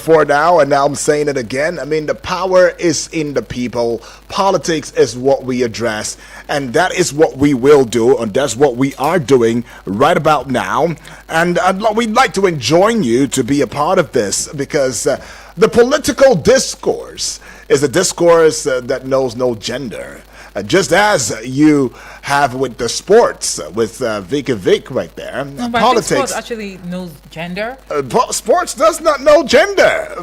before now, and now I'm saying it again. I mean, the power is in the people. Politics is what we address, and that is what we will do, and that's what we are doing right about now. And we'd like to enjoin you to be a part of this, because the political discourse is a discourse that knows no gender. Just as you have with the sports, with Vic right there. No, but politics I think sports actually knows gender. Sports does not know gender,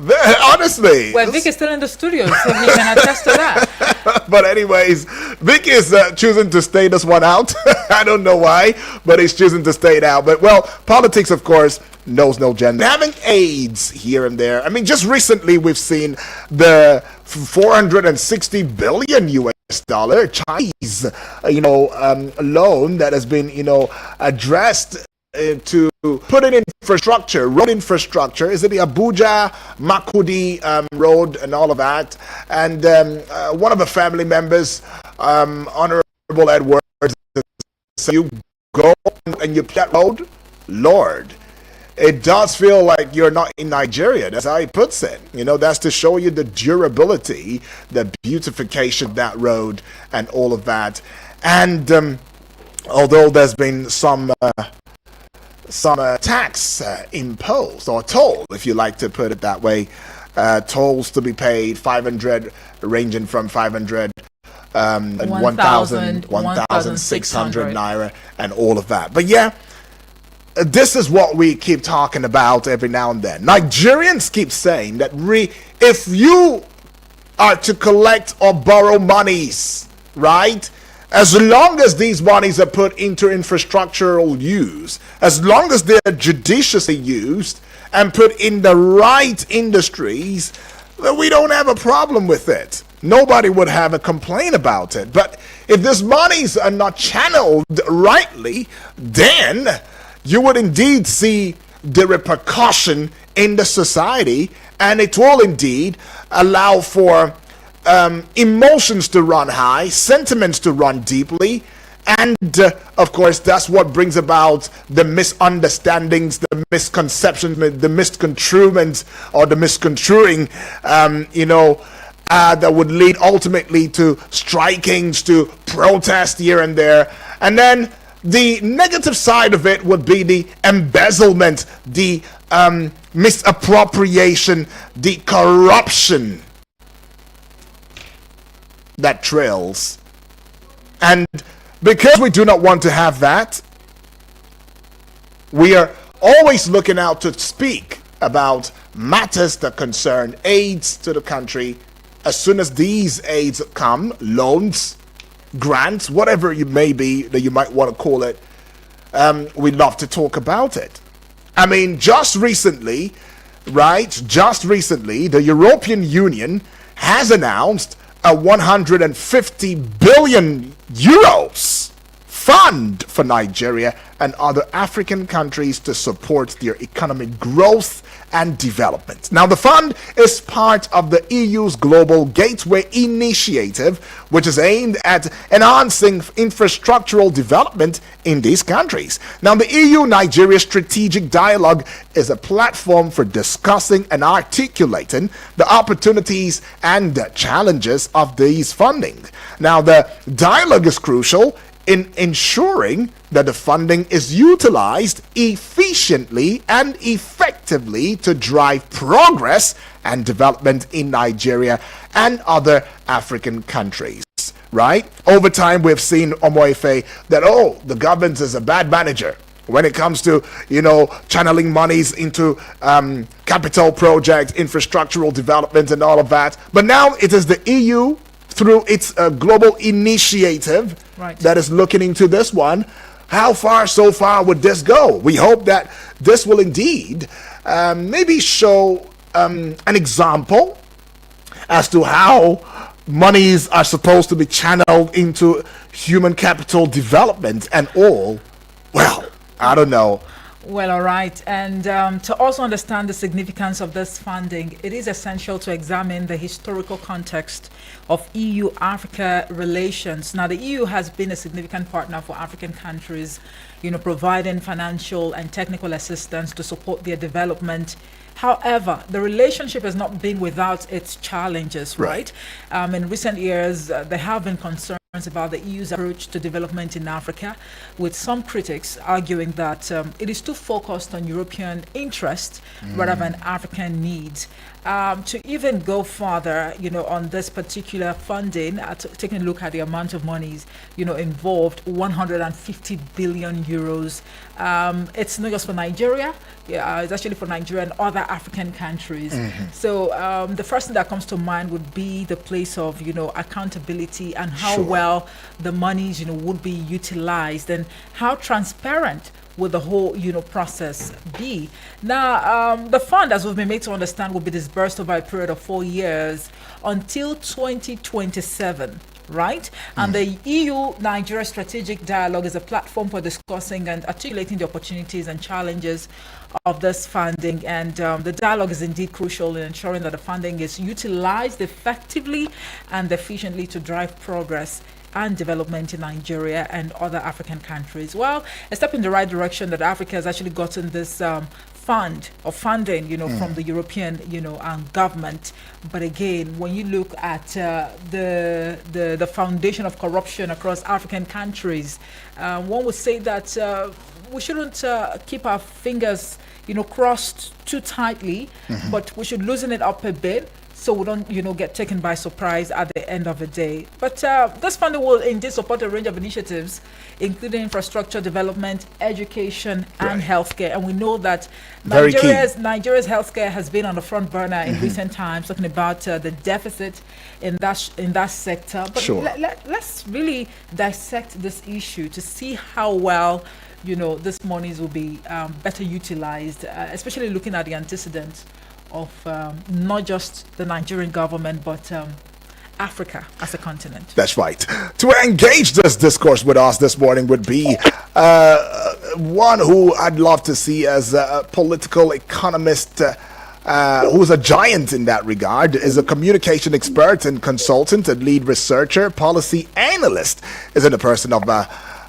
honestly. Well, Vic is still in the studio, so he can attest to that. But anyways, Vic is choosing to stay this one out. I don't know why, but he's choosing to stay it out. But, well, politics, of course, knows no gender. Having AIDS here and there. I mean, just recently we've seen the 460 billion US dollar Chinese, loan that has been, addressed to put in infrastructure, road infrastructure. Is it the Abuja Makudi road and all of that? And one of the family members, Honorable Edwards, said, you go and you that road, Lord. It does feel like you're not in Nigeria. That's how he puts it. That's to show you the durability, the beautification of that road and all of that. And although there's been some tax imposed, or toll, if you like to put it that way, tolls to be paid, 500, ranging from 500 and 1,600 naira and all of that. But yeah, this is what we keep talking about every now and then. Nigerians keep saying that if you are to collect or borrow monies, right, as long as these monies are put into infrastructural use, as long as they're judiciously used and put in the right industries, then we don't have a problem with it. Nobody would have a complaint about it. But if these monies are not channeled rightly, then you would indeed see the repercussion in the society, and it will indeed allow for emotions to run high, sentiments to run deeply, and of course that's what brings about the misunderstandings, the misconceptions, the misconstruements, or the misconstruing, that would lead ultimately to strikings, to protest here and there. And then the negative side of it would be the embezzlement, the misappropriation, the corruption that trails. And because we do not want to have that, we are always looking out to speak about matters that concern aids to the country. As soon as these aids come, loans, grants, whatever it may be that you might want to call it, we'd love to talk about it. I mean, just recently, the European Union has announced a 150 billion euros fund for Nigeria and other African countries to support their economic growth and development. Now, the fund is part of the EU's Global Gateway Initiative, which is aimed at enhancing infrastructural development in these countries. Now, the EU-Nigeria Strategic Dialogue is a platform for discussing and articulating the opportunities and the challenges of these funding. Now, the dialogue is crucial in ensuring that the funding is utilized efficiently and effectively to drive progress and development in Nigeria and other African countries, right? Over time, we've seen, Omoife, that, the government is a bad manager when it comes to, channeling monies into capital projects, infrastructural development and all of that. But now it is the EU, through its global initiative, that is looking into this one. How far so far would this go? We hope that this will indeed maybe show an example as to how monies are supposed to be channeled into human capital development and all. Well, I don't know. Well, all right. And to also understand the significance of this funding, it is essential to examine the historical context of EU-Africa relations. Now, the EU has been a significant partner for African countries, providing financial and technical assistance to support their development. However, the relationship has not been without its challenges, right? In recent years, there have been concerns about the EU's approach to development in Africa, with some critics arguing that it is too focused on European interests rather than African needs. To even go further, on this particular funding, taking a look at the amount of monies, involved, 150 billion euros. It's not just for Nigeria. It's actually for Nigeria and other African countries. So the first thing that comes to mind would be the place of, accountability and how well the monies, would be utilized and how transparent will the whole, process be. Now, the fund, as we've been made to understand, will be disbursed over a period of 4 years until 2027. Right? And the EU-Nigeria Strategic Dialogue is a platform for discussing and articulating the opportunities and challenges of this funding. And the dialogue is indeed crucial in ensuring that the funding is utilized effectively and efficiently to drive progress and development in Nigeria and other African countries. Well, a step in the right direction that Africa has actually gotten this fund or funding, from the European, government. But again, when you look at the foundation of corruption across African countries, one would say that we shouldn't keep our fingers, crossed too tightly, but we should loosen it up a bit, so we don't, get taken by surprise at the end of the day. But this funding will indeed support a range of initiatives, including infrastructure development, education, and healthcare. And we know that Nigeria's healthcare has been on the front burner in recent times, talking about the deficit in that sector. But let's really dissect this issue to see how well this monies will be better utilized, especially looking at the antecedents of not just the Nigerian government, but Africa as a continent. That's right. To engage this discourse with us this morning would be one who I'd love to see as a political economist, who's a giant in that regard, is a communication expert and consultant, a lead researcher, policy analyst, is in the person of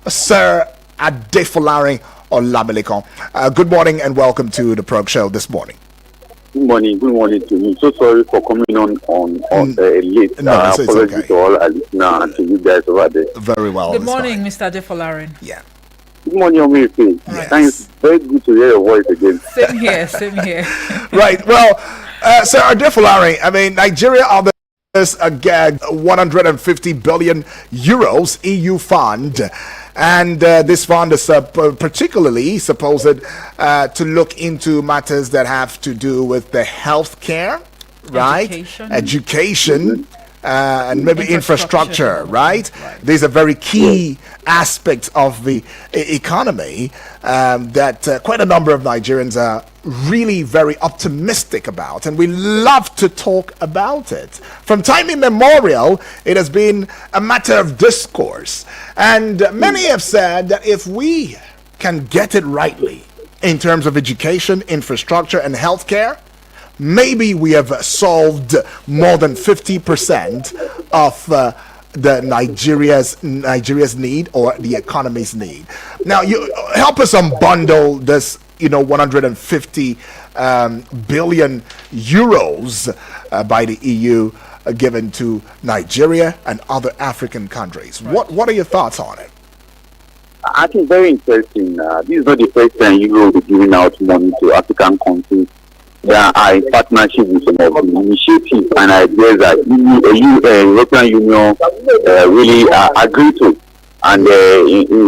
Sir Adefolari Olamilekan. Good morning and welcome to the Probe Show this morning. Good morning to you. So sorry for coming on late. No, it's apologies okay. to all our listeners and to you guys over there. Very well. Good morning, Mr. Adefolari. Yeah. Good morning, Omife. Yes. Thanks. Very good to hear your voice again. Same here. Right. Well, Sir Adefolari, I mean, Nigeria are this a gag 150 billion euros EU fund. And this fund is particularly supposed to look into matters that have to do with the healthcare, right? Education, and maybe infrastructure, right? These are very key aspects of the economy that quite a number of Nigerians are really very optimistic about, and we love to talk about it. From time immemorial, it has been a matter of discourse, and many have said that if we can get it rightly in terms of education, infrastructure, and healthcare, maybe we have solved more than 50% of the Nigeria's need, or the economy's need. Now, you help us unbundle this 150 billion euros by the EU given to Nigeria and other African countries. Right. What are your thoughts on it? I think very interesting. This is not the first time you will be giving out money to African countries. There are in partnership with some of the initiatives and ideas that the European Union really agree to. And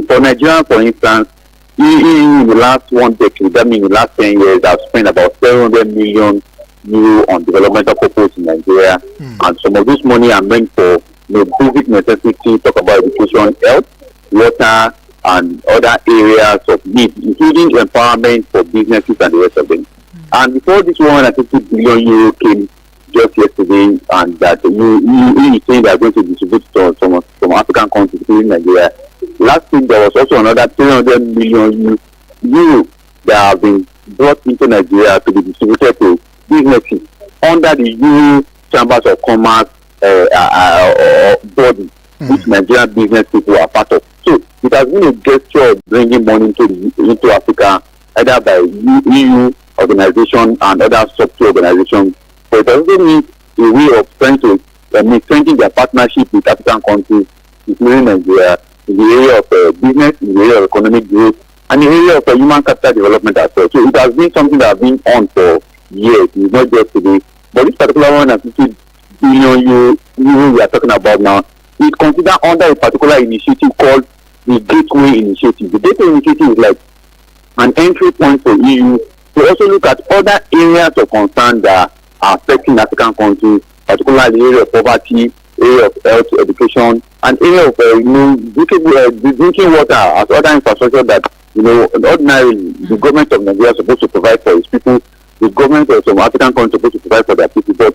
for Nigeria, for instance, in the last 1 decade, that means in the last 10 years, I've spent about 700 million euro on developmental purpose in Nigeria. And some of this money are meant for basic necessities, talk about education, health, water, and other areas of need, including empowerment for businesses and the rest of them. And before this 150 billion euro came just yesterday, and that you saying they are going to distribute to some African countries, including Nigeria. Last week there was also another 300 million euro that have been brought into Nigeria to be distributed to businesses under the EU Chambers of Commerce body, which Nigerian business people are part of. So it has been a gesture of bringing money into Africa, either by EU organization and other sub-two organizations. So it also means a way of trying to strengthen their partnership with African countries, including Nigeria, in the area of business, in the area of economic growth, and in the area of human capital development as well. So it has been something that has been on for years. It's not just today. But this particular 150 billion euro we are talking about now is considered under a particular initiative called the Gateway Initiative. The Gateway Initiative is like an entry point for EU to also look at other areas of concern that are affecting African countries, particularly the area of poverty, area of health, education, and area of drinking water as other infrastructure that ordinarily the government of Nigeria is supposed to provide for its people. The government of some African countries is supposed to provide for their people,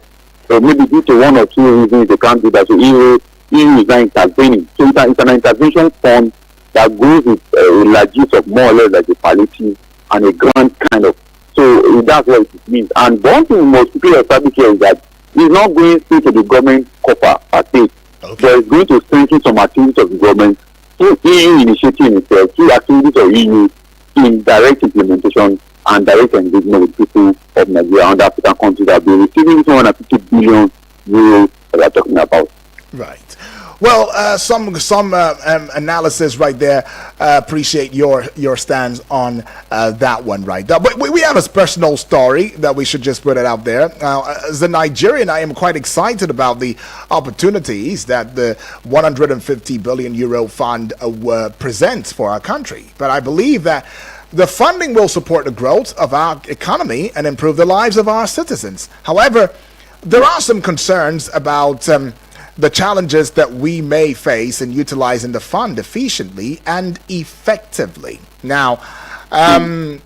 but maybe due to one or two reasons they can't do that. So EU is now intervening. So it's an intervention fund that goes with a largesse of more or less like a palliative and a grant kind of. So that's what it means. And one thing most people establish here is that it's not going straight to the government coffer per se, but it's going to strengthen some activities of the government through EU initiative itself, through activities of EU in direct implementation and direct engagement with people of Nigeria and African countries that will be receiving 250 billion euros that we're talking about. Right. Well, some analysis right there. Appreciate your stance on that one right there. But we have a personal story that we should just put it out there. As a Nigerian, I am quite excited about the opportunities that the 150 billion euro fund presents for our country. But I believe that the funding will support the growth of our economy and improve the lives of our citizens. However, there are some concerns about the challenges that we may face in utilizing the fund efficiently and effectively. Now, I've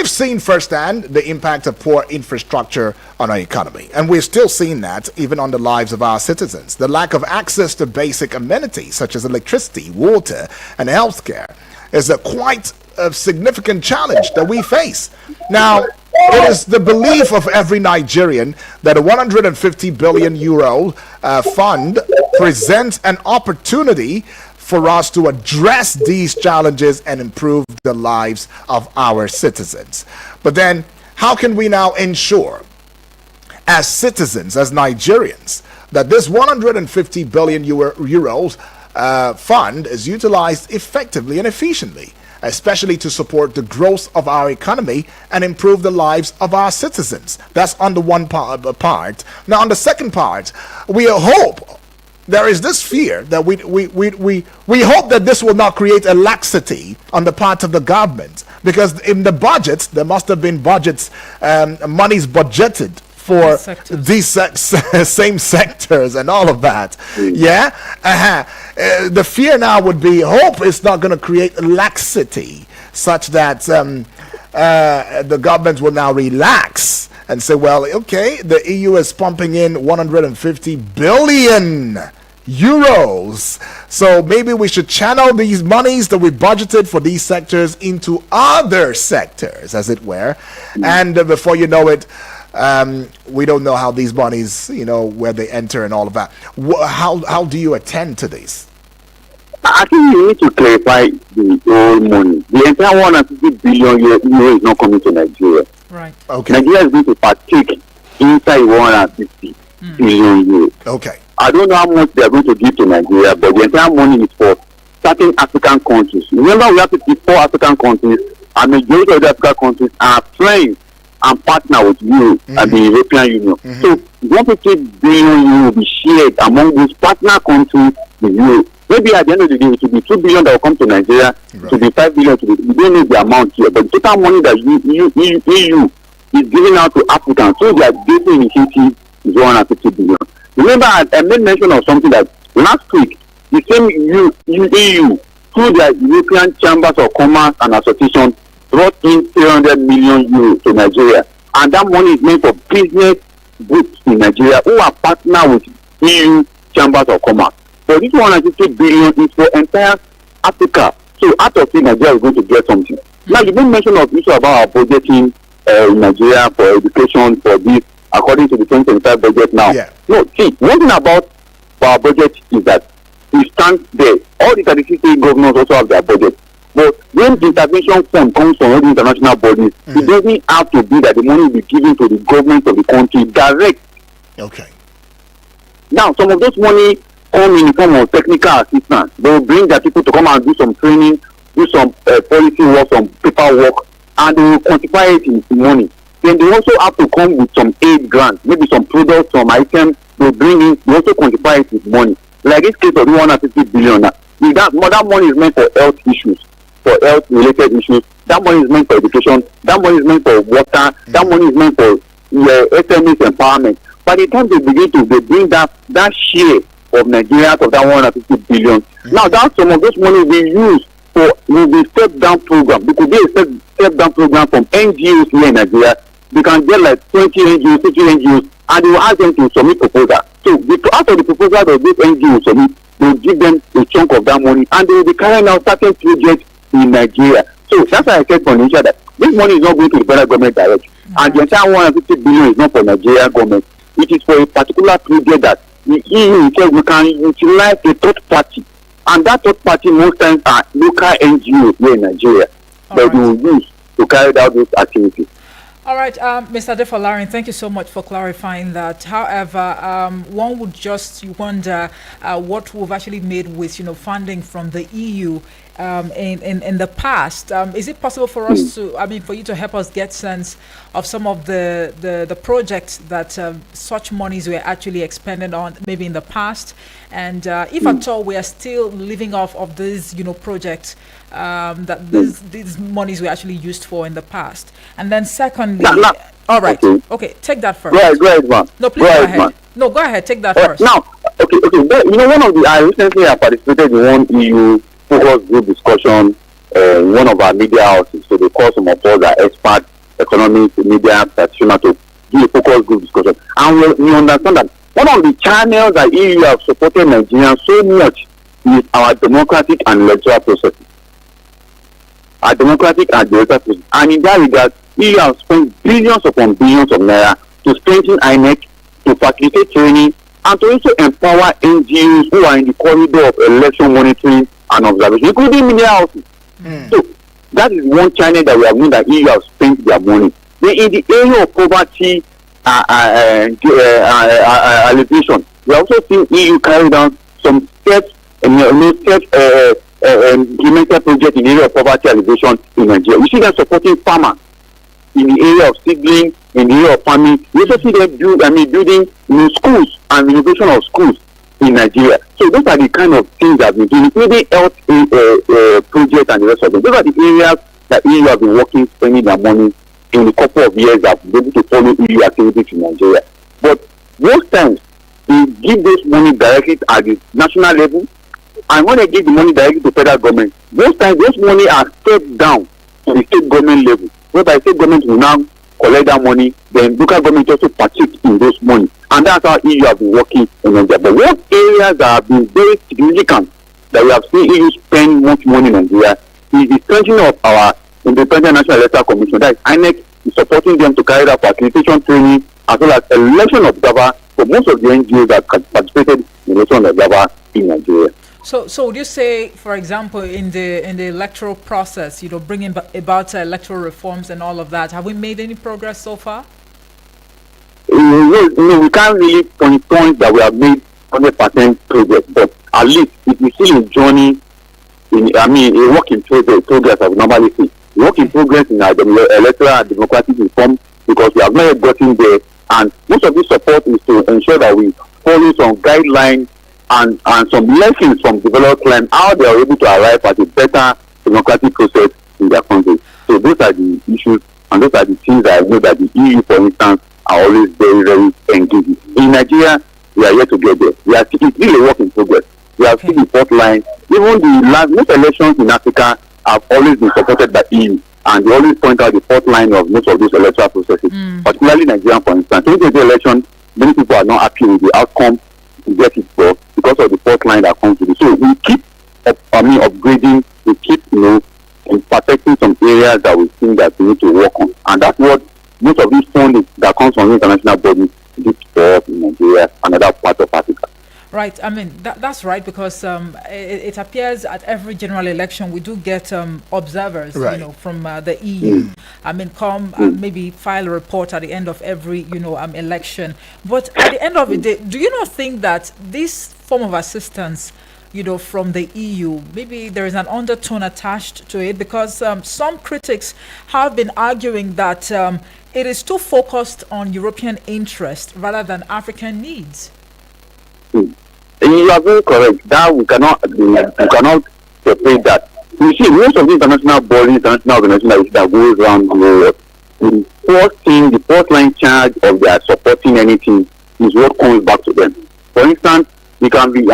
seen firsthand the impact of poor infrastructure on our economy, and we're still seeing that even on the lives of our citizens. The lack of access to basic amenities such as electricity, water, and healthcare is quite a significant challenge that we face. Now, it is the belief of every Nigerian that a 150 billion euro fund presents an opportunity for us to address these challenges and improve the lives of our citizens. But then, how can we now ensure, as citizens, as Nigerians, that this 150 billion euros fund is utilized effectively and efficiently, especially to support the growth of our economy and improve the lives of our citizens? That's on the one part. Now, on the second part, we hope there is this fear that we hope that this will not create a laxity on the part of the government, because in the budgets there must have been budgets, monies budgeted for these same sectors and all of that. The fear now would be, hope it's not going to create laxity such that the government will now relax and say, well, okay, the EU is pumping in 150 billion euros, so maybe we should channel these monies that we budgeted for these sectors into other sectors, as it were. And before you know it, we don't know how these monies, where they enter and all of that. How do you attend to this? I think you need to clarify the whole money. The entire 150 billion euro is not coming to Nigeria. Right. Okay. Nigeria is going to partake inside 150 billion euros. Okay. I don't know how much they are going to give to Nigeria, but the entire money is for certain African countries. Remember, we have 54 African countries, and majority of the African countries are friends and partner with you and the European Union. So 150 billion euro will be shared among these partner countries with you. Maybe at the end of the day, it will be 2 billion that will come to Nigeria, it will be 5 billion to we don't know the amount here, but the total money that EU is giving out to Africans, so their Gateway Initiative is 150 billion. Remember, I made mention of something that last week, the same EU, through the European Chambers of Commerce and Association, brought in 300 million euros to Nigeria. And that money is meant for business groups in Nigeria who are partner with EU Chambers of Commerce. So this 150 billion is for entire Africa. So out of it, Nigeria is going to get something. Now, you made mention of issue about our budgeting in Nigeria for education for this, according to the 2025 budget now. Yeah. No, see, one thing about our budget is that we stand there. All the 36 state governors also have their budget. But when the intervention fund comes from all the international bodies, it doesn't have to be that the money will be given to the government of the country direct. Okay. Now, some of those money come in the form of technical assistance. They will bring their people to come and do some training, do some policy work, some paperwork, and they will quantify it in money. Then they also have to come with some aid grants, maybe some products, some items they bring in. They also quantify it with money. Like this case of 150 billion. That money is meant for health issues, for health related issues. That money is meant for education. That money is meant for water. That money is meant for SMEs empowerment. By the time they begin to bring that share of Nigeria of that 150 billion, now that some of those money will be used for the step down program. There could be a step down program from NGOs here in Nigeria. They can get like 20 NGOs, 50 NGOs, and they will ask them to submit proposal. So out of the proposal of these NGOs submit, they will give them a chunk of that money, and they will be carrying out certain projects in Nigeria. So that's why I said from Nigeria that this money is not going to the federal government direct, and the entire 150 billion is not for Nigeria government. It is for a particular project that the EU says we can utilize a third party, and that third party most times are local NGOs here in Nigeria that we will use to carry out those activities. All right, Mr. Adefolarin, thank you so much for clarifying that. However, one would just wonder what we've actually made with, funding from the EU in the past. Is it possible for us for you to help us get sense of some of the projects that such monies were actually expended on, maybe in the past, and if at all we are still living off of these, projects that these monies were actually used for in the past. And then secondly, all right, okay, take that first. Go ahead, man. No, please go ahead. No, go ahead, take that first. Now, okay. I recently participated in one EU focus group discussion in one of our media houses. So they call some of us are expert economics, media practitioners to do a focus group discussion. And we understand that one of the channels that EU have supported Nigeria so much is our democratic and electoral processes. And in that regard, EU has spent billions upon billions of naira to strengthen INEC, to facilitate training, and to also empower NGOs who are in the corridor of election monitoring and observation, including media houses. So that is one channel that we have known that EU have spent their money. Then in the area of poverty alleviation, we also seen EU carry down some steps implemented project in the area of poverty alleviation in Nigeria. We see them supporting farmers in the area of seedling, in the area of farming. We also see them building schools and renovation of schools in Nigeria. So those are the kind of things that we do, including health projects and the rest of them. Those are the areas that EU have been working, spending their money in a couple of years that we're able to follow EU activities in Nigeria. But most times, they give those money directly at the national level, and when they give the money directly to federal government, most times those money are stepped down to the state government level, whereby state government will now collect that money, then local government also partake in those money. And that's how EU have been working in Nigeria. But what areas that have been very significant that we have seen EU spend much money in Nigeria is the strengthening of our Independent National Electoral Commission. That is INEC is supporting them to carry out facilitation training as well as election observer for most of the NGOs that participated in election observer in Nigeria. So would you say, for example, in the electoral process, bringing about electoral reforms and all of that, have we made any progress so far? No, we can't really point that we have made 100% progress, but at least if we still a journey, a work in progress, as we normally say, work in progress in our electoral and democratic reform, because we have not yet gotten there, and most of this support is to ensure that we follow some guidelines and some lessons from developed land, how they are able to arrive at a better democratic process in their country. So those are the issues, and those are the things that I know that the EU, for instance, are always very, very engaged. In Nigeria, we are yet to get there. It's really a work in progress. We have seen the fourth line. Even most elections in Africa have always been supported by EU, and they always point out the fourth line of most of those electoral processes, particularly Nigeria, for instance. In the election, many people are not happy with the outcome to get it for because of the fourth line that comes with it. So we keep upgrading, we keep perfecting some areas that we think that we need to work on. And that's what most of these funding that comes from international bodies did for us in Nigeria and other parts of Africa. Right. I mean, that's right, because it appears at every general election we do get observers, Right. from the EU. I mean, come maybe file a report at the end of every, election. But at the end of the day, do you not think that this form of assistance, from the EU, maybe there is an undertone attached to it? Because some critics have been arguing that it is too focused on European interest rather than African needs. You are very correct. That we cannot separate that. You see, most of the international bodies, international organizations that goes around the world, the first line charge of their supporting anything is what comes back to them. For instance, I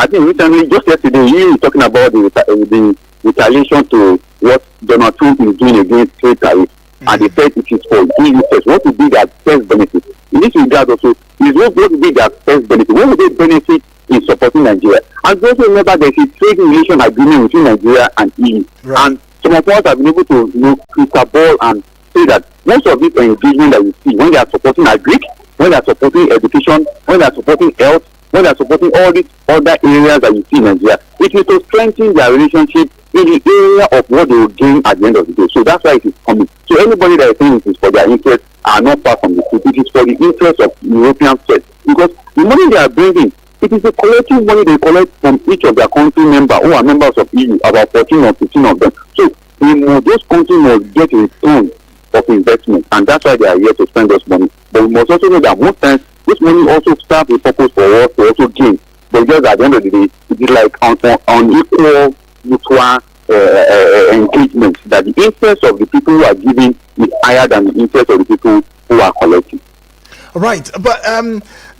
think recently, just yesterday, you were talking about the retaliation to what Donald Trump is doing against trade tariffs, and they said it is for EU first. What would be their first benefit? In this regard also, what would be their first benefit? What would they benefit in supporting Nigeria? And also remember there is a trade relation agreement between Nigeria and EU. Right. And some of us have been able to crystal ball and say that most of this engagement that we see, when they are supporting agric, when they are supporting education, when they are supporting health, when they are supporting all these other areas that you see in Nigeria, it is to strengthen their relationship in the area of what they will gain at the end of the day. So that's why it is coming. So anybody that is saying it is for their interest are not far from the truth. It is for the interest of European states. Because the money they are bringing, it is the collective money they collect from each of their country members who are members of EU, about 14 or 15 of them. So those countries must get a return of investment, and that's why they are here to spend this money. But we must also know that most times this money also serves a purpose for us to also gain. But just at the end of the day, it is like unequal mutual engagement, that the interest of the people who are giving is higher than the interest of the people who are collecting. Right, but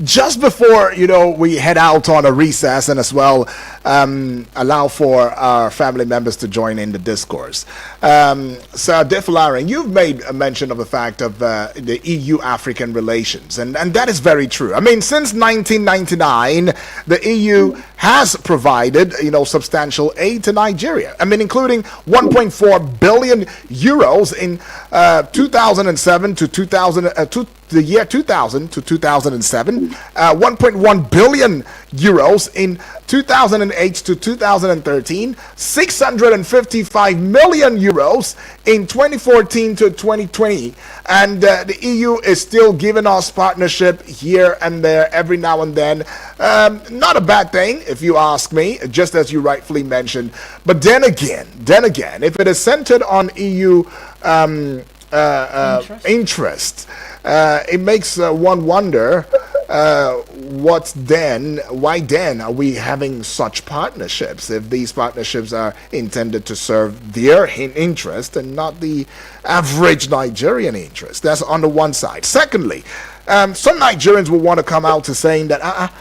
just before we head out on a recess, and as well allow for our family members to join in the discourse. Sir Defolarin, you've made a mention of the fact of the EU-African relations, and that is very true. I mean, since 1999, the EU has provided substantial aid to Nigeria. I mean, including 1.4 billion euros in 2007 to the year 2000 to 2007, 1.1 billion euros in 2008 to 2013, 655 million euros in 2014 to 2020, and the EU is still giving us partnership here and there every now and then. Not a bad thing, if you ask me, just as you rightfully mentioned. But then again, if it is centered on EU interest, it makes one wonder why then are we having such partnerships if these partnerships are intended to serve their interest and not the average Nigerian interest? That's on the one side. Secondly, some Nigerians will want to come out to saying that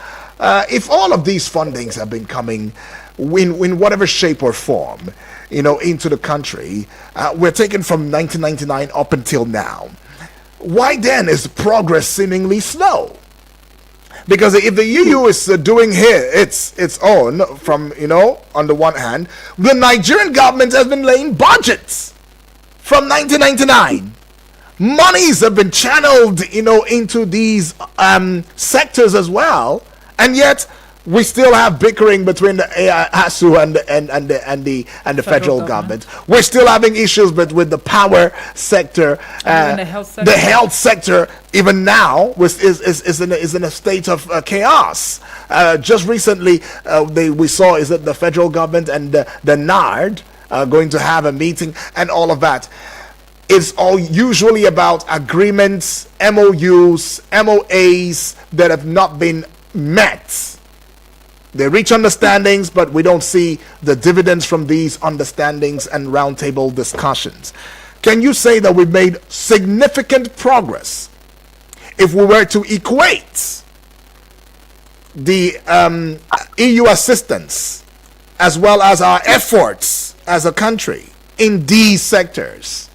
if all of these fundings have been coming in whatever shape or form into the country, we're taken from 1999 up until now, why then is progress seemingly slow? Because if the EU is doing here its own from, on the one hand, the Nigerian government has been laying budgets from 1999. Monies have been channeled, into these sectors as well, and yet we still have bickering between the ASU and the federal government. We're still having issues with the power sector, the health sector. Even now is in a state of chaos. Just recently, we saw is that the federal government and the NARD are going to have a meeting, and all of that. It's all usually about agreements, MOUs, MOAs that have not been met. They reach understandings, but we don't see the dividends from these understandings and roundtable discussions. Can you say that we've made significant progress if we were to equate the EU assistance as well as our efforts as a country in these sectors?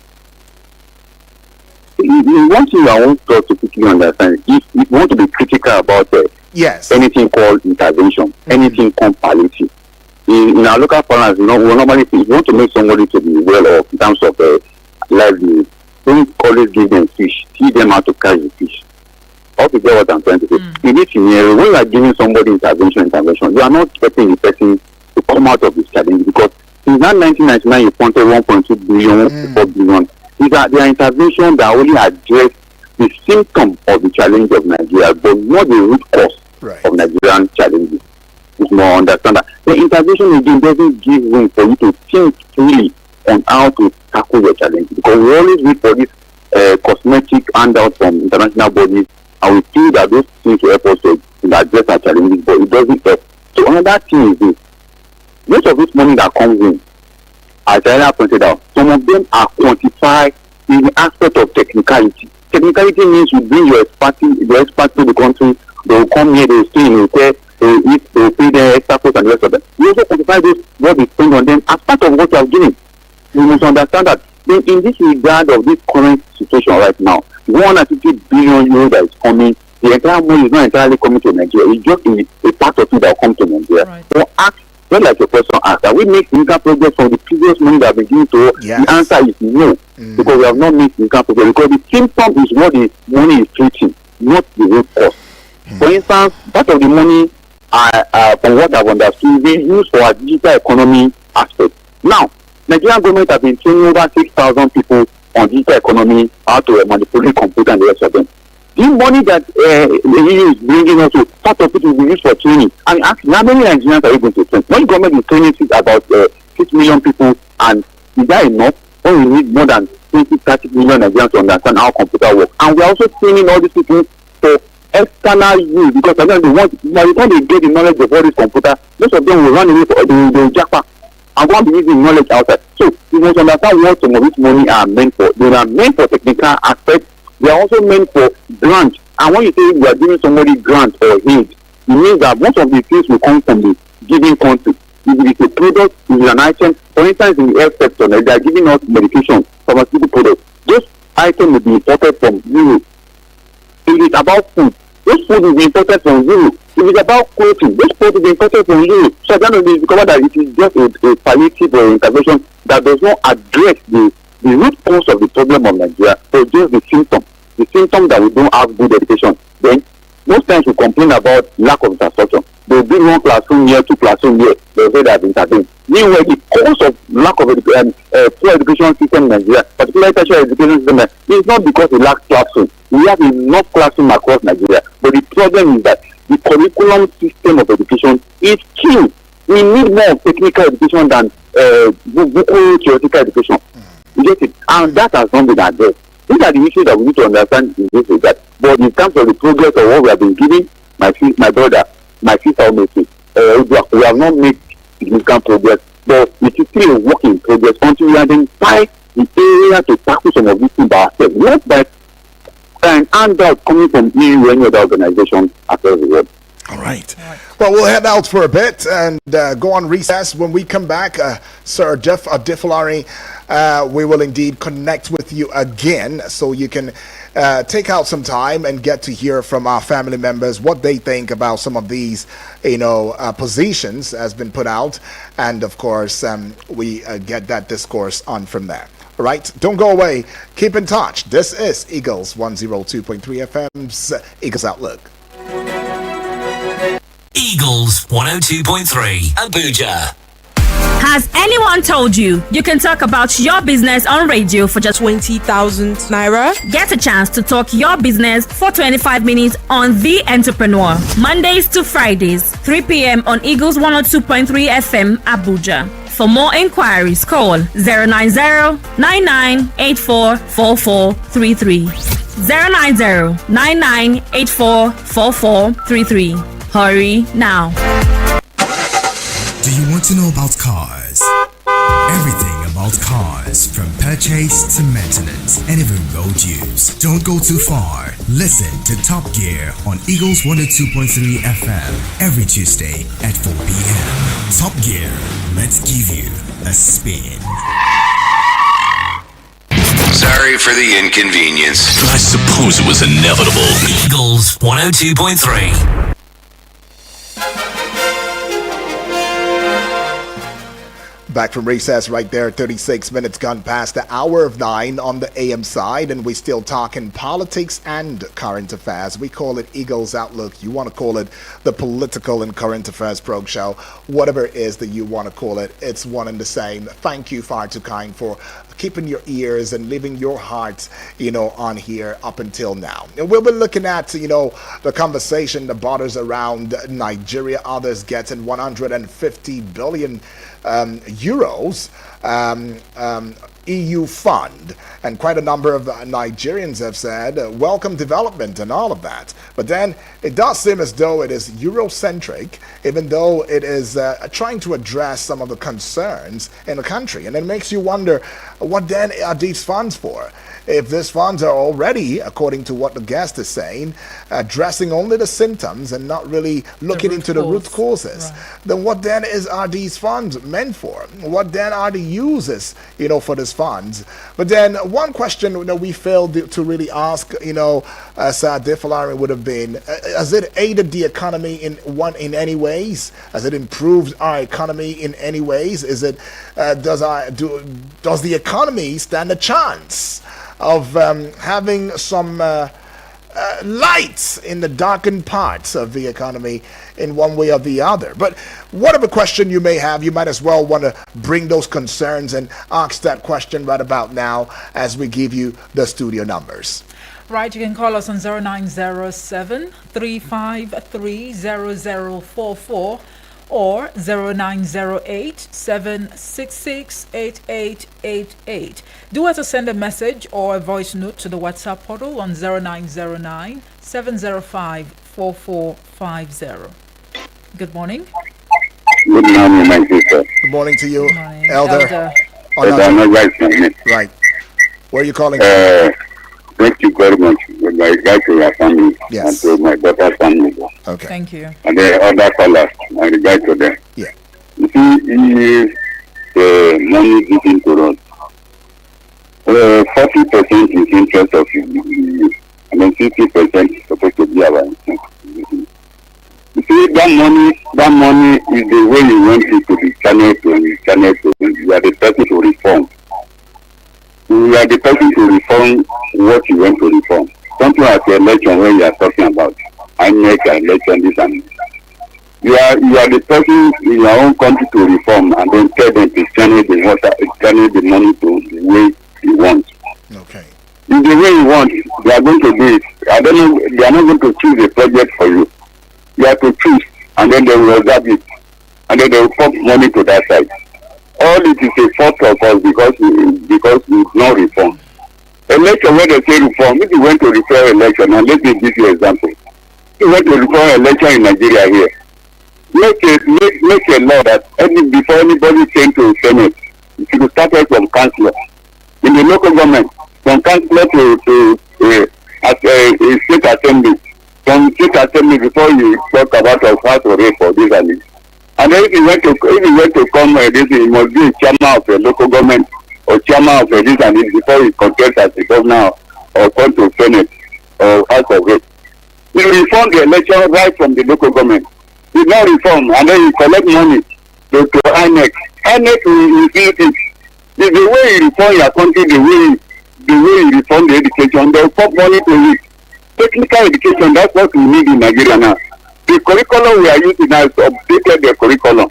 One thing I want us to quickly understand, if you want to be critical about anything called intervention, anything called palliative, in our local parlance, we normally say, if you want to make somebody to be well off in terms of livelihood, don't always give them fish. Teach them how to catch the fish. How to get what I'm trying to say. In this scenario, when you are giving somebody intervention, you are not expecting the person to come out of this challenge, because since 1999 you funded 1.2 billion, 4 billion. These are interventions that only address the symptom of the challenge of Nigeria, but not the root cause of Nigerian challenges. It's more understand that the intervention again doesn't give room for you to think freely on how to tackle your challenge, because we always wait for this cosmetic handout from international bodies, and we feel that those things will help us to address our challenges, but it doesn't help. So another thing is this: most of this money that comes in, as I pointed out, some of them are quantified in the aspect of technicality. Technicality means you bring your expertise to the country, they will come here, they will stay in a hotel, they will pay their extra cost and the rest of them. You also quantify this, what we spend on them as part of what you have given. You must understand that in this regard of this current situation right now, 150 billion euros that is coming, the entire money is not entirely coming to Nigeria. It's just a part of it that will come to Nigeria. Right. So ask, just like your person asked, have we made significant progress from the previous money that we given to us? Yes. The answer is no, because we have not made significant progress, because the symptom is what the money is treating, not the root cause. For instance, part of the money, from what I've understood, is being used for our digital economy aspect. Now, Nigerian government has been training over 6,000 people on digital economy, how to manipulate computer and the rest of them. The money that the EU is bringing us to, part of it will be used for training. And ask, how many Nigerians are you going to train? When government is training about 6 million people, and is that enough? When we need more than 20-30 million Nigerians to understand how computer works. And we're also training all these people for external use, because by the time they get the knowledge of all this computer, most of them will run away, they will japa and go and be using knowledge outside. So you must understand what some of this money are meant for. They are meant for technical aspects. They are also meant for grant. And when you say we are giving somebody grant or aid, it means that most of the things will come from the giving country. If it is a product, if it is an item, for instance, in the health sector, they are giving us medication, pharmaceutical products. Those items will be imported from Europe. If it is about food, this food will be imported from Europe. If it's about clothing, this clothing will be imported from Europe. So then we discover that it is just a palliative or intervention that does not address the root cause of the problem of Nigeria, but just the symptom that we don't have good education. Then most times we complain about lack of infrastructure. They will build one classroom here, 2 classroom here, they will say that intervene. Meanwhile, the cause of lack of poor education system in Nigeria, particularly tertiary education system, is not because we lack classroom. We have enough classroom across Nigeria, but the problem is that the curriculum system of education is key. We need more technical education than theoretical education. You get it? And that has not been addressed. These are the issues that we need to understand in this regard. But in terms of the progress of what we have been giving, my brother, my sister will make it. We have not made significant progress, but it is still a work in progress until we identify the area to tackle some of these things by ourselves, not by an handout coming from EU or any other organization across the world. All right. Well, we'll head out for a bit and go on recess. When we come back, Sir Jeff Adifulari, we will indeed connect with you again so you can take out some time and get to hear from our family members what they think about some of these, positions has been put out. And of course, we get that discourse on from there. All right. Don't go away. Keep in touch. This is Eagles 102.3 FM's Eagles Outlook. Eagles 102.3 Abuja. Has anyone told you you can talk about your business on radio for just 20,000 naira? Get a chance to talk your business for 25 minutes on The Entrepreneur. Mondays to Fridays, 3 p.m. on Eagles 102.3 FM Abuja. For more inquiries, call 090-9984-4433. 090-9984-4433. Hurry now. Do you want to know about cars? Everything about cars, from purchase to maintenance and even road use. Don't go too far. Listen to Top Gear on Eagles 102.3 FM every Tuesday at 4 p.m. Top Gear, let's give you a spin. Sorry for the inconvenience. I suppose it was inevitable. Eagles 102.3. Back from recess right there, 36 minutes gone past the hour of 9 on the AM side, and we still talking politics and current affairs. We call it Eagles Outlook. You want to call it the political and current affairs probe show. Whatever it is that you want to call it, it's one and the same. Thank you far too kind for keeping your ears and leaving your hearts, on here up until now. And we'll be looking at, the conversation that borders around Nigeria, others getting 150 billion euros EU fund, and quite a number of Nigerians have said welcome development and all of that. But then it does seem as though it is Eurocentric, even though it is trying to address some of the concerns in the country. And it makes you wonder, what then are these funds for? If these funds are already, according to what the guest is saying, addressing only the symptoms and not really looking into the root causes, then what then are these funds meant for? What then are the uses, for these funds? But then one question that we failed to really ask, Sir Defalari, would have been, has it aided the economy in any ways? Has it improved our economy in any ways? Is it does the economy stand a chance of having some lights in the darkened parts of the economy in one way or the other? But whatever question you may have, you might as well want to bring those concerns and ask that question right about now as we give you the studio numbers. Right, you can call us on 0907 353 0044 or 0908 766 8888. Do us to send a message or a voice note to the WhatsApp portal on 0909 705 4450. Good morning. Good morning, my sister. Good morning to you, Good morning. Elder. Right. Where are you calling from? Thank you very much. My regard to your family and to my daughter's family. Okay. Thank you. And the other callers, my regard to them. Yeah. You see, the money given to us. 40% is interest of you, and then 50% is supposed to be our interest. You see, that money is the way you want it to be channeled to. You are the person to reform. You are the person to reform what you want to reform. Something like the election when you are talking about. I make an election, this and this. You are the person in your own country to reform and then tell them to channel the money to the way you want. Okay. In the way you want, they are going to do it. I don't know, they are not going to choose a project for you. You have to choose, and then they will observe it, and then they will pump money to that side. All it is a fault of us because we not reform. Election, when they say reform, if you went to reform election, and let me give you an example. If you went to reform election in Nigeria here, make a law that before anybody came to Senate, it should start from councillor. In the local government, from councillor to a state assembly. From state assembly before you talk about how to rate for this and this. And then if you went to come this, you must be a chairman of a local government or chairman of a this and this before you contest as a governor or come to Senate or House of Rep. You reform the election right from the local government. You not reform and then you collect money to INEC. INEC will refuse it. It's the way you reform your country, the way you reform the education, they will put money to it. Technical education, that's what we need in Nigeria now. The curriculum we are using now is updated the curriculum.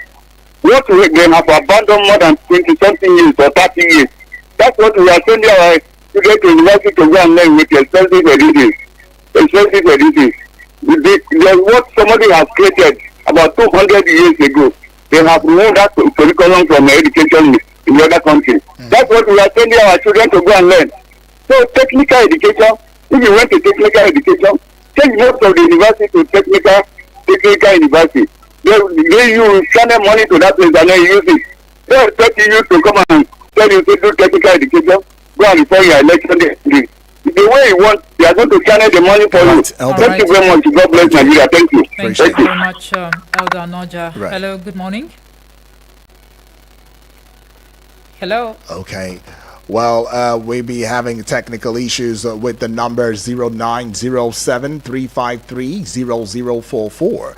What they have abandoned more than 20-something years or 30 years. That's what we are sending our students to university to go and learn with expensive editions. What somebody has created about 200 years ago, they have removed that curriculum from education in the other countries. That's what we are sending our children to go and learn. So technical education, if you went to technical education, take most of the university to technical university. They use channel money to that place and then use it. They expect you to come and tell you to do technical education, go and reform your election day. The way you want, they are going to channel the money for you. Thank you very much. God bless Nigeria. Thank you. Thank you very much, Elder Noja. Right. Hello, good morning. Hello. Okay. Well, we'll be having technical issues with the number 0907 353 0044.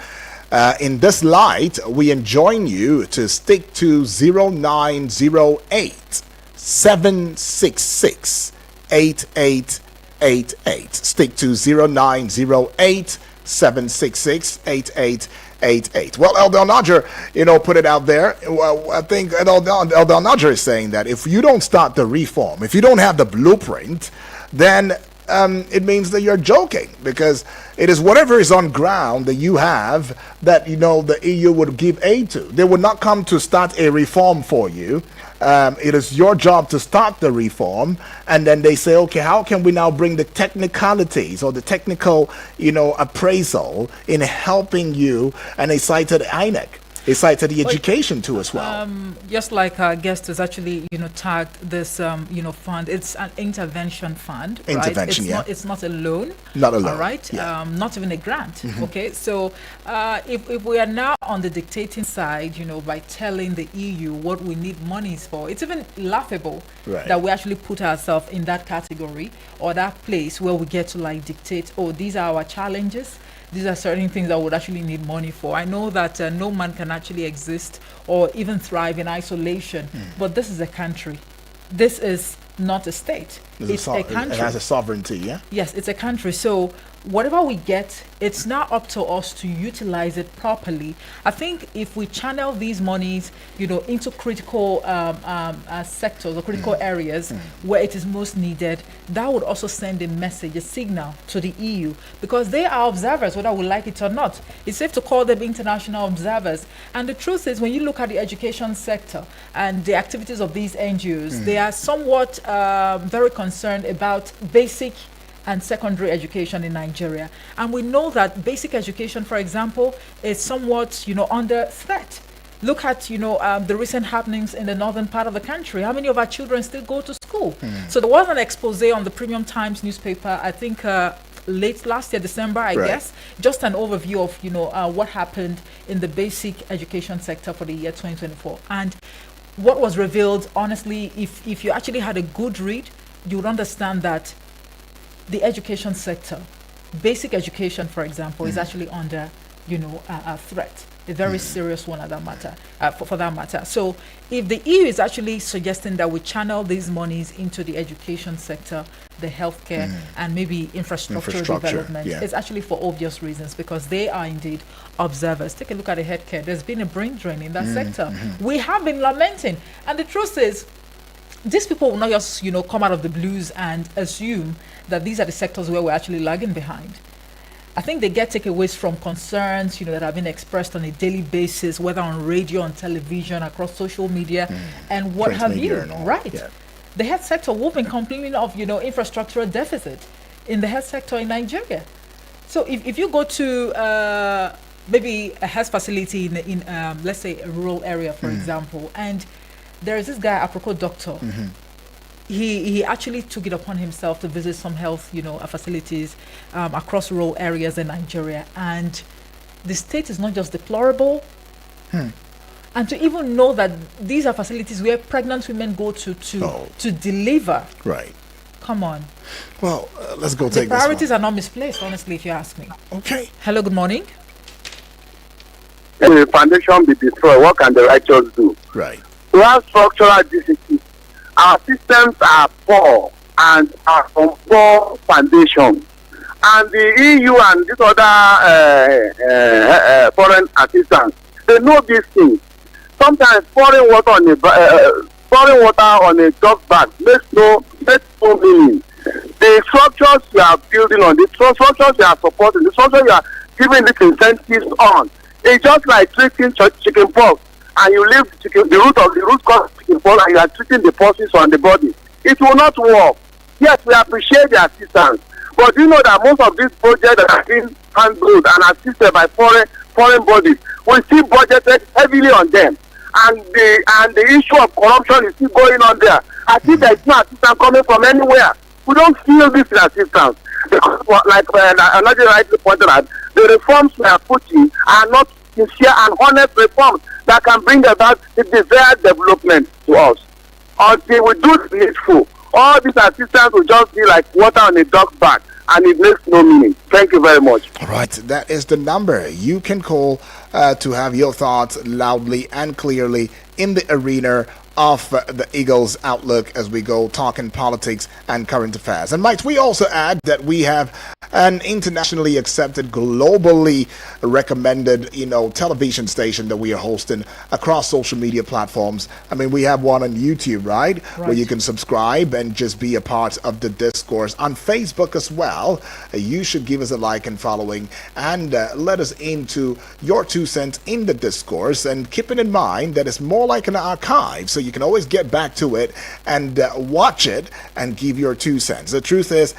In this light, we enjoin you to stick to 0908 766 8888. Stick to 0908 766 8888. Well, Eldel Najer, put it out there. Well, I think Eldel Najer is saying that if you don't start the reform, if you don't have the blueprint, then it means that you're joking, because it is whatever is on ground that you have that the EU would give aid to. They would not come to start a reform for you. It is your job to start the reform, and then they say, okay, how can we now bring the technicalities or the technical, appraisal in helping you? And they cited INEC. They cited the education too as well. Just like our guest has actually, tagged this, fund. It's an intervention fund. Intervention, right? It's not a loan. Not a loan. All right. Yeah. Not even a grant. Okay. So if we are now on the dictating side, by telling the EU what we need monies for, it's even laughable that we actually put ourselves in that category or that place where we get to dictate, oh, these are our challenges. These are certain things that would actually need money for. I know that no man can actually exist or even thrive in isolation, but this is a country. This is not a state. It's a country. It has a sovereignty, yeah? Yes, it's a country. So whatever we get, it's now up to us to utilize it properly. I think if we channel these monies, into critical sectors or critical areas where it is most needed, that would also send a message, a signal to the EU, because they are observers, whether we like it or not. It's safe to call them international observers. And the truth is, when you look at the education sector and the activities of these NGOs, they are somewhat very concerned about basic and secondary education in Nigeria. And we know that basic education, for example, is somewhat, under threat. Look at, the recent happenings in the northern part of the country. How many of our children still go to school? So there was an expose on the Premium Times newspaper, I think late last year, December, I guess, just an overview of, what happened in the basic education sector for the year 2024. And what was revealed, honestly, if you actually had a good read, you would understand that the education sector, basic education, for example, is actually under, a threat, a very serious one at that matter, for that matter. So if the EU is actually suggesting that we channel these monies into the education sector, the healthcare, and maybe infrastructure development, it's actually for obvious reasons, because they are indeed observers. Take a look at the healthcare. There's been a brain drain in that sector. We have been lamenting. And the truth is, these people will not just, come out of the blues and assume that these are the sectors where we're actually lagging behind. I think they get takeaways from concerns, that have been expressed on a daily basis, whether on radio, on television, across social media, and what have you. Right. Yeah. The health sector, we've been complaining of, infrastructural deficit in the health sector in Nigeria. So if you go to maybe a health facility in let's say, a rural area, for example, and there is this guy, apropos doctor. He actually took it upon himself to visit some health, facilities across rural areas in Nigeria, and the state is not just deplorable, and to even know that these are facilities where pregnant women go to deliver. Right. Come on. Well, let's go take this. The priorities are not misplaced, honestly, if you ask me. Okay. Hello. Good morning. If the foundation be destroyed, what can the righteous do? Right. We have structural deficits. Our systems are poor and are from poor foundation. And the EU and these other foreign assistants, they know these things. Sometimes pouring water on a dog bag makes no meaning. The structures you are building on, the structures you are supporting, the structures you are giving these incentives on, it's just like treating chicken pox. And you leave the root cause and you are treating the pulses on the body. It will not work. Yes, we appreciate the assistance, but you know that most of these projects that are being handled and assisted by foreign bodies, we still budgeted heavily on them, and the issue of corruption is still going on there. I think there is no assistance coming from anywhere. We don't feel this assistance because, like Anaji rightly pointed out, the reforms we are putting are not sincere and honest reforms that can bring about the desired development to us. Until we do the needful, all these assistance will just be like water on a dog bag. and it makes no meaning. Thank you very much. All right, that is the number you can call to have your thoughts loudly and clearly in the arena of the Eagles Outlook as we go talking politics and current affairs. And might we also add that we have an internationally accepted, globally recommended, television station that we are hosting across social media platforms. I mean, we have one on YouTube, right? Where you can subscribe and just be a part of the discourse. On Facebook as well, you should give us a like and following and let us into your 2 cents in the discourse, and keeping in mind that it's more like an archive, so you can always get back to it and watch it and give your 2 cents. The truth is,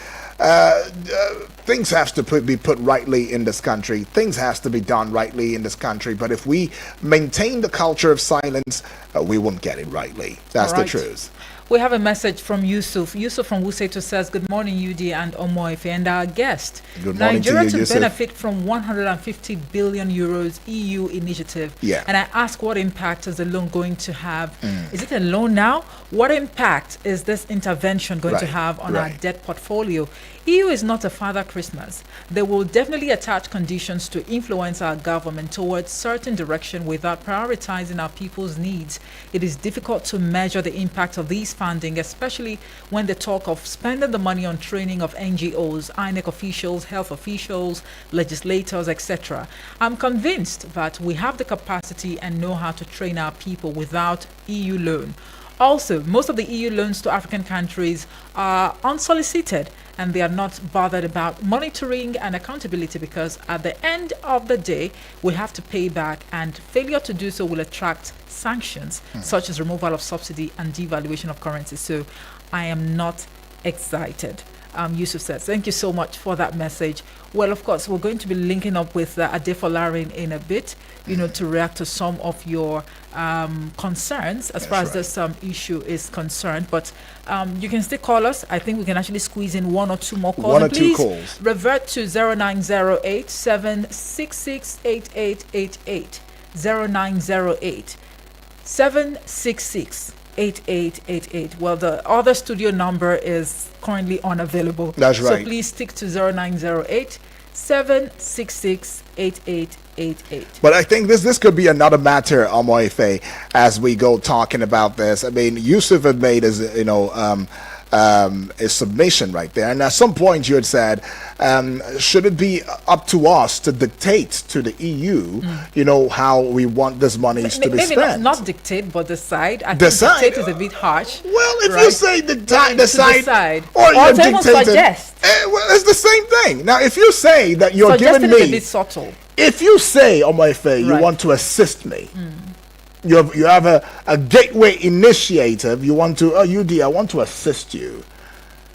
things have to be put rightly in this country. Things has to be done rightly in this country. But if we maintain the culture of silence, we won't get it rightly. That's the truth. We have a message from Yusuf. Yusuf from Wuseto says, "Good morning, UD and Omoife and our guest. Good morning Nigeria to you, to benefit from 150 billion euros EU initiative. Yeah. And I ask, what impact is the loan going to have? Is it a loan now? What impact is this intervention going to have on our debt portfolio? EU is not a Father Christmas. They will definitely attach conditions to influence our government towards certain direction without prioritizing our people's needs. It is difficult to measure the impact of these funding, especially when they talk of spending the money on training of NGOs, INEC officials, health officials, legislators, etc. I'm convinced that we have the capacity and know how to train our people without EU loan. Also, most of the EU loans to African countries are unsolicited, and they are not bothered about monitoring and accountability, because at the end of the day, we have to pay back, and failure to do so will attract sanctions, such as removal of subsidy and devaluation of currency. So I am not excited. Yusuf says, thank you so much for that message. Well, of course, we're going to be linking up with Adefolarin in a bit, to react to some of your concerns as far as this issue is concerned. But you can still call us. I think we can actually squeeze in 1 or 2 more calls. 1 or 2 please calls. Revert to 0908 766 8888. 0908 766 8888. Well, the other studio number is currently unavailable. That's right. So please stick to 0908 766 8888. But I think this could be another matter, Omoife, as we go talking about this. I mean, Yusuf had made his, a submission right there, and at some point you had said, should it be up to us to dictate to the EU, how we want this money to be Maybe spent? not dictate, but decide. I think Decide. dictate is a bit harsh. Well, if right? you say decide, or you're to even dictating, suggest. well, it's the same thing. Now, if you say that you're Suggesting giving is a me, bit subtle. if you say, Omoife, you want to assist me, you have a gateway initiative, you want to, UD, I want to assist you.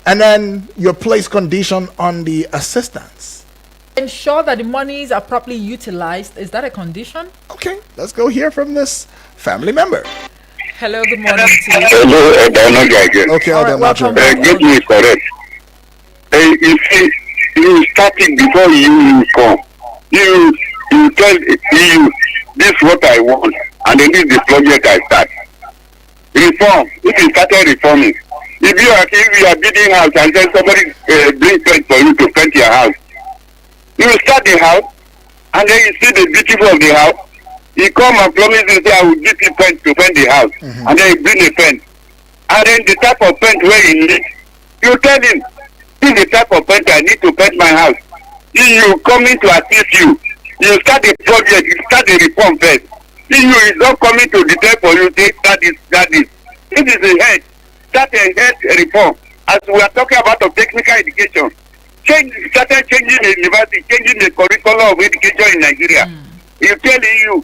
And then you place condition on the assistance. Ensure that the monies are properly utilized. Is that a condition? Okay, let's go hear from this family member. Hello, good morning to you. Hello, Edanoja. Okay, All right, Elder welcome Nacho. back. Get me correct. You see, you start it before you come. You tell you this is what I want, and then this is the project I start. Reform. If you started reforming, if you are building house and then somebody bring paint for you to paint your house, you start the house, and then you see the beauty of the house. He come and promise you, say, I will give you paint to paint the house, and then he bring the paint, and then the type of paint where he need, you tell him, this is the type of paint I need to paint my house. You coming to assist you. You start the project, you start the reform first. EU is not coming to declare for you, say, that is. This is a head. Start a head reform. As we are talking about of technical education, started changing the university, changing the curriculum of education in Nigeria. You tell EU,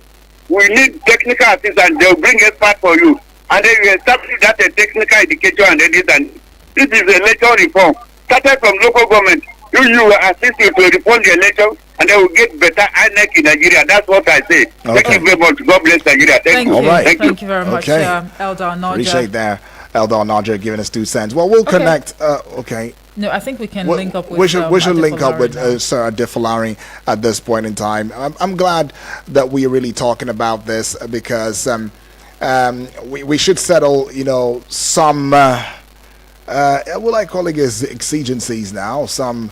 we need technical assistance, they will bring expert for you. And then you establish that a technical education and this and this is a election reform. Started from local government. You assist you to reform the election, and they will get better INEC in Nigeria. That's what I say. Okay. Thank you very much. God bless Nigeria. Thank you. All right. Thank you very much, Okay. Elder Naja. Appreciate that. Elder Naja giving us 2 cents. Well, we'll connect. Okay. No, I think we can Well, link up with we should link up with Adefolarin now. Sir Adefolarin at this point in time. I'm glad that we are really talking about this because we should settle, some what I call it is exigencies now, some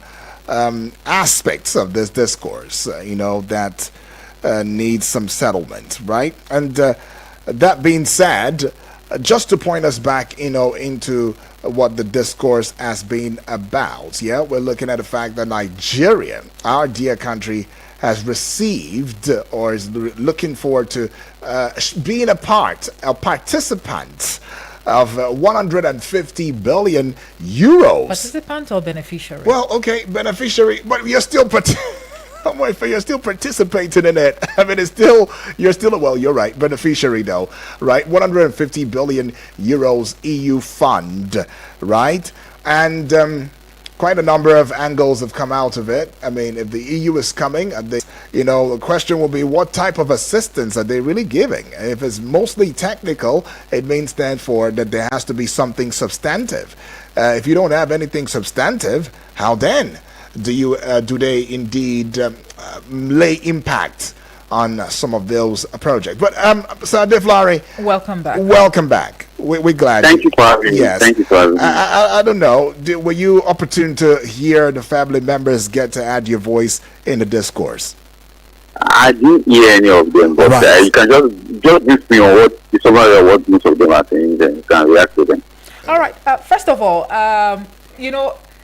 aspects of this discourse, that needs some settlement, right? And that being said, just to point us back, into what the discourse has been about. Yeah, we're looking at the fact that Nigeria, our dear country, has received or is looking forward to being a participant of 150 billion euros. Participant or beneficiary? Well, okay, beneficiary, but you're still you're still participating in it. I mean, you're right, beneficiary though, right? 150 billion euros EU fund, right? And quite a number of angles have come out of it. I mean, if the EU is coming, the question will be, what type of assistance are they really giving? If it's mostly technical, it means therefore that there has to be something substantive. If you don't have anything substantive, how then do they indeed lay impact on some of those projects? But Sir Deflari, welcome back. We're glad. Thank you for having me. Yes. Thank you for having me. I don't know. Were you opportune to hear the family members get to add your voice in the discourse? I didn't hear any of them, but Right. you can just brief me on what most of them are saying, then you can react to them. All right. First of all,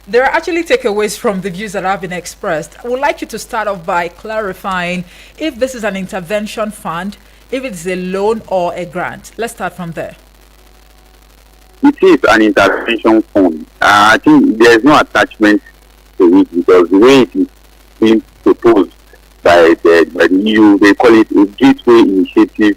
there are actually takeaways from the views that have been expressed. I would like you to start off by clarifying if this is an intervention fund, if it's a loan or a grant. Let's start from there. It is an intervention fund. I think there is no attachment to it because the way it is being proposed by the EU, they call it a gateway initiative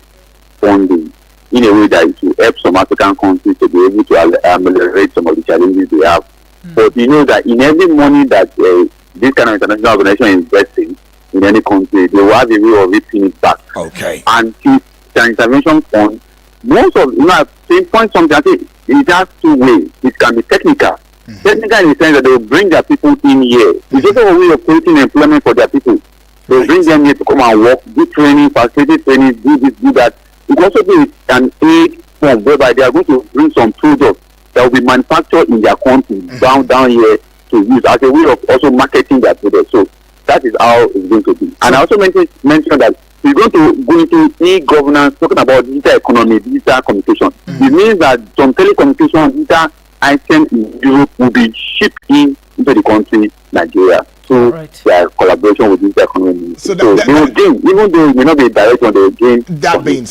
funding, in a way that it will help some African countries to be able to ameliorate some of the challenges they have. But you know that in every money that this kind of international organization invests in any country, they will have a way of repaying it back. Okay. And it's an intervention fund. Most of, I pinpoint something, I think it has two ways. It can be technical. Technical in the sense that they will bring their people in here. It's just a way of creating employment for their people. They will bring them here to come and work, do training, facilitate training, do this, do that. It will also be an aid form whereby they are going to bring some products that will be manufactured in their country down here to use as a way of also marketing their products. So that is how it's going to be. And I also mentioned that we're going to go into e-governance, talking about digital economy, digital communication. It means that some telecommunication digital items in Europe will be shipped into the country, Nigeria. So their collaboration with digital economy. So they will gain, even though it may not be direct one, they will gain. That being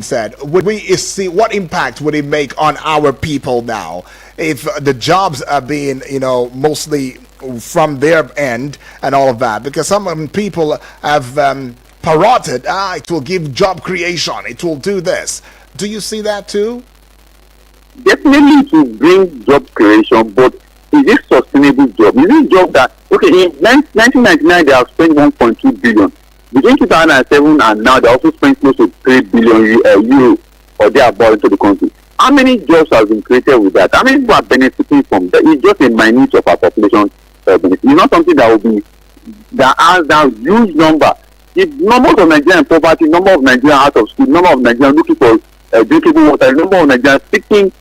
said, would we see what impact would it make on our people now if the jobs are being, mostly from their end and all of that? Because some people have parroted, it will give job creation, it will do this. Do you see that too? Definitely to bring job creation, but is it sustainable job? Is it job that, okay, in 1999 they have spent 1.2 billion. Between 2007 and now they also spent close to 3 billion euro or thereabout into the country. How many jobs have been created with that? How many people are benefiting from that? It's just a minute of our population benefit. It's not something that will be, that has that huge number. If numbers of Nigerian poverty, number of Nigerians out of school, number of Nigerians looking for drinkable water, number of Nigerians seeking,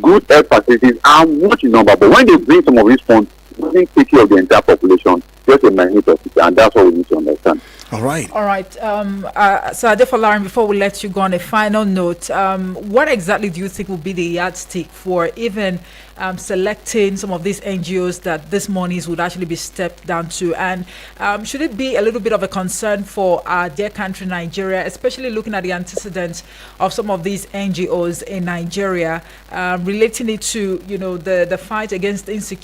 good health facilities are much in number. But when they bring some of these funds, it doesn't take care of the entire population, just a minute of it, and that's what we need to understand. All right. So Adefolarin, before we let you go on a final note, what exactly do you think will be the yardstick for even selecting some of these NGOs that this monies would actually be stepped down to? And should it be a little bit of a concern for our dear country, Nigeria, especially looking at the antecedents of some of these NGOs in Nigeria, relating it to, the fight against insecurity?